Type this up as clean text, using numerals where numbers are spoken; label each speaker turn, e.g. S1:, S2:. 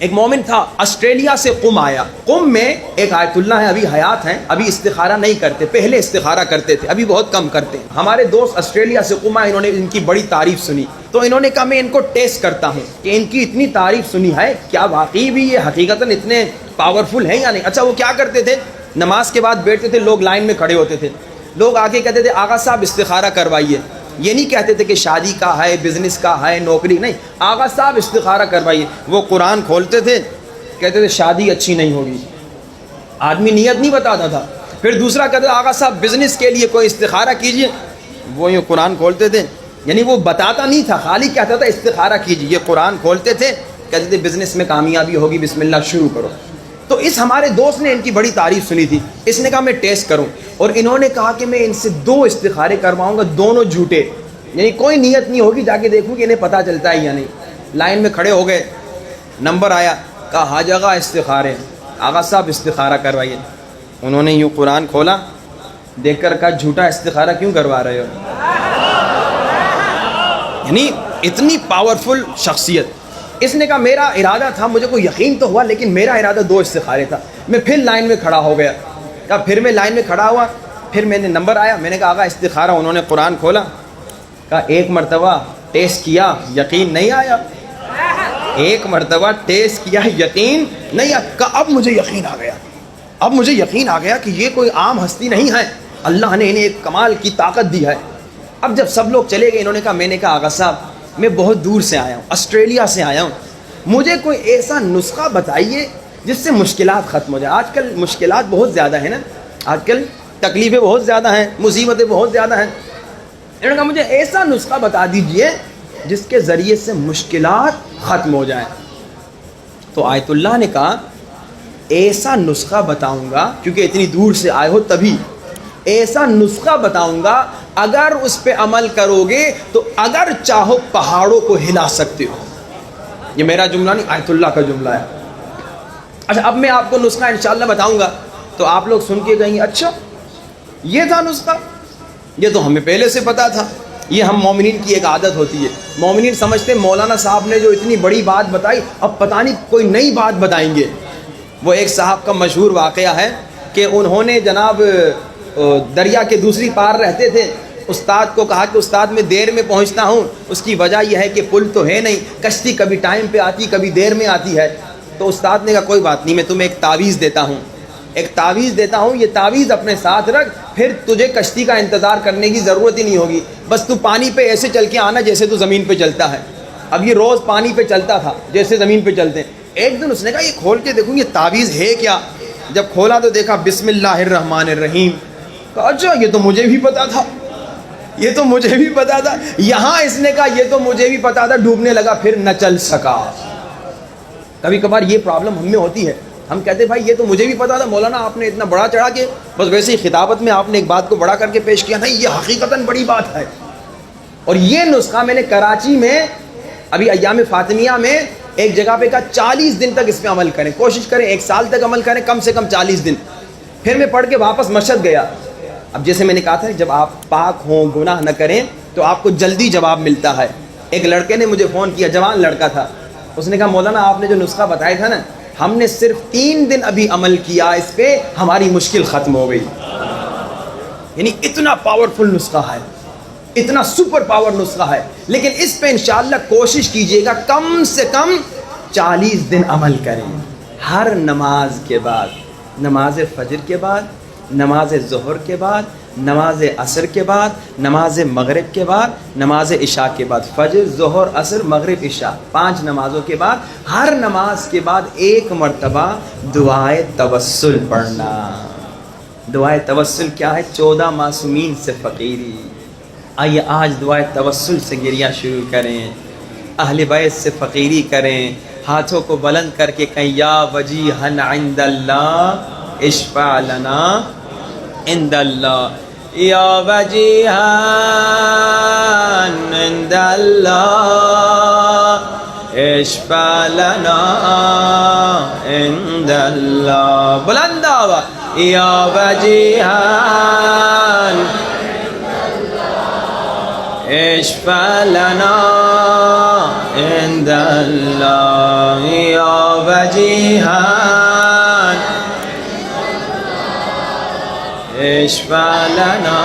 S1: ایک مومن تھا آسٹریلیا سے قم آیا. قم میں ایک آیت اللہ ہے, ابھی حیات ہیں, ابھی استخارہ نہیں کرتے, پہلے استخارہ کرتے تھے, ابھی بہت کم کرتے ہیں. ہمارے دوست آسٹریلیا سے قم آئے, انہوں نے ان کی بڑی تعریف سنی, تو انہوں نے کہا میں ان کو ٹیسٹ کرتا ہوں کہ ان کی اتنی تعریف سنی ہے, کیا واقعی بھی یہ حقیقتاً اتنے پاورفل ہیں یا نہیں. اچھا وہ کیا کرتے تھے, نماز کے بعد بیٹھتے تھے, لوگ لائن میں کھڑے ہوتے تھے, لوگ آ کے کہتے تھے آغا صاحب استخارہ کروائیے. یہ نہیں کہتے تھے کہ شادی کا ہے, بزنس کا ہے, نوکری, نہیں, آغا صاحب استخارہ کروائیے. وہ قرآن کھولتے تھے, کہتے تھے شادی اچھی نہیں ہوگی. آدمی نیت نہیں بتاتا تھا. پھر دوسرا کہتے تھے آغا صاحب بزنس کے لیے کوئی استخارہ کیجئے. وہ یہ قرآن کھولتے تھے, یعنی وہ بتاتا نہیں تھا, خالی کہتا تھا استخارہ کیجئے. یہ قرآن کھولتے تھے, کہتے تھے بزنس میں کامیابی ہوگی, بسم اللہ شروع کرو. تو اس ہمارے دوست نے ان کی بڑی تعریف سنی تھی, اس نے کہا میں ٹیسٹ کروں, اور انہوں نے کہا کہ میں ان سے 2 استخارے کرواؤں گا, دونوں جھوٹے, یعنی کوئی نیت نہیں ہوگی, جا کے دیکھوں کہ انہیں پتہ چلتا ہے یا نہیں. لائن میں کھڑے ہو گئے, نمبر آیا, کہا حاج آغا استخارے, آغا صاحب استخارہ کروائیے. انہوں نے یوں قرآن کھولا, دیکھ کر کہا جھوٹا استخارہ کیوں کروا رہے ہو. یعنی اتنی پاورفل شخصیت. اس نے کہا میرا ارادہ تھا, مجھے کوئی یقین تو ہوا, لیکن میرا ارادہ 2 استخارے تھا. میں پھر لائن میں کھڑا ہو گیا. کہا پھر میں لائن میں کھڑا ہوا, پھر میں نے نمبر آیا, میں نے کہا آغا استخارہ. انہوں نے قرآن کھولا, کہا 1 مرتبہ ٹیسٹ کیا, یقین نہیں آیا. 1 مرتبہ ٹیسٹ کیا, یقین نہیں آیا. کہا اب مجھے یقین آ گیا, اب مجھے یقین آ گیا کہ یہ کوئی عام ہستی نہیں ہے, اللہ نے انہیں ایک کمال کی طاقت دی ہے. اب جب سب لوگ چلے گئے, انہوں نے کہا میں نے کہا آغا صاحب میں بہت دور سے آیا ہوں, آسٹریلیا سے آیا ہوں, مجھے کوئی ایسا نسخہ بتائیے جس سے مشکلات ختم ہو جائے. آج کل مشکلات بہت زیادہ ہیں نا, آج کل تکلیفیں بہت زیادہ ہیں, مصیبتیں بہت زیادہ ہیں. انہوں نے کہا مجھے ایسا نسخہ بتا دیجئے جس کے ذریعے سے مشکلات ختم ہو جائیں. تو آیت اللہ نے کہا ایسا نسخہ بتاؤں گا, کیونکہ اتنی دور سے آئے ہو تبھی, ایسا نسخہ بتاؤں گا اگر اس پہ عمل کرو گے تو اگر چاہو پہاڑوں کو ہلا سکتے ہو. یہ میرا جملہ نہیں, آیت اللہ کا جملہ ہے. اچھا اب میں آپ کو نسخہ انشاءاللہ بتاؤں گا, تو آپ لوگ سن کے کہیں گے اچھا یہ تھا نسخہ, یہ تو ہمیں پہلے سے پتا تھا. یہ ہم مومنین کی ایک عادت ہوتی ہے, مومنین سمجھتے مولانا صاحب نے جو اتنی بڑی بات بتائی, اب پتہ نہیں کوئی نئی بات بتائیں گے. وہ ایک صاحب کا مشہور واقعہ ہے کہ انہوں نے جناب دریا کے دوسری پار رہتے تھے, استاد کو کہا کہ استاد میں دیر میں پہنچتا ہوں, اس کی وجہ یہ ہے کہ پل تو ہے نہیں, کشتی کبھی ٹائم پہ آتی کبھی دیر میں آتی ہے. تو استاد نے کہا کوئی بات نہیں, میں تمہیں ایک تعویذ دیتا ہوں, ایک تعویذ دیتا ہوں, یہ تعویذ اپنے ساتھ رکھ, پھر تجھے کشتی کا انتظار کرنے کی ضرورت ہی نہیں ہوگی, بس تو پانی پہ ایسے چل کے آنا جیسے تو زمین پہ چلتا ہے. اب یہ روز پانی پہ چلتا تھا جیسے زمین پہ چلتے ہیں. ایک دن اس نے کہا یہ کھول کے دیکھوں یہ تعویذ ہے کیا. جب کھولا تو دیکھا بسم اللہ الرحمن الرحیم. کہا اچھا یہ تو مجھے بھی پتا تھا, یہ تو مجھے بھی پتا تھا. یہاں اس نے کہا یہ تو مجھے بھی پتا تھا, ڈوبنے لگا پھر نہ چل سکا. کبھی کبھار یہ پرابلم ہم میں ہوتی ہے, ہم کہتے ہیں بھائی یہ تو مجھے بھی پتا تھا, مولانا آپ نے اتنا بڑا چڑھا کے بس ویسے ہی خطابت میں آپ نے ایک بات کو بڑا کر کے پیش کیا, نہیں یہ حقیقتاً بڑی بات ہے. اور یہ نسخہ میں نے کراچی میں ابھی ایام فاطمیہ میں ایک جگہ پہ کہا 40 دن تک اس پہ عمل کریں, کوشش کریں 1 سال تک عمل کریں, کم سے کم 40 دن. پھر میں پڑھ کے واپس مشہد گیا. اب جیسے میں نے کہا تھا جب آپ پاک ہوں, گناہ نہ کریں, تو آپ کو جلدی جواب ملتا ہے. ایک لڑکے نے مجھے فون کیا, جوان لڑکا تھا, اس نے کہا مولانا آپ نے جو نسخہ بتایا تھا نا, ہم نے صرف 3 دن ابھی عمل کیا اس پہ, ہماری مشکل ختم ہو گئی. یعنی اتنا پاورفل نسخہ ہے, اتنا سپر پاور نسخہ ہے. لیکن اس پہ انشاءاللہ کوشش کیجئے گا کم سے کم 40 دن عمل کریں. ہر نماز کے بعد, نماز فجر کے بعد, نماز ظہر کے بعد, نماز عصر کے بعد, نماز مغرب کے بعد, نماز عشاء کے بعد, فجر ظہر عصر مغرب عشاء 5 نمازوں کے بعد, ہر نماز کے بعد 1 مرتبہ دعائے توسل پڑھنا. دعائے توسل کیا ہے؟ 14 معصومین سے فقیری. آئیے آج دعائے توسل سے گریہ شروع کریں, اہل بیت سے فقیری کریں, ہاتھوں کو بلند کر کے کہیں یا وجیہن عند اللہ اشفع لنا عند اللہ, یا وجیہن عند اللہ اشفع لنا عند اللہ. بلند آواز, یا وجیہن اشفع لنا عند اللہ, یا جیہان اشفع لنا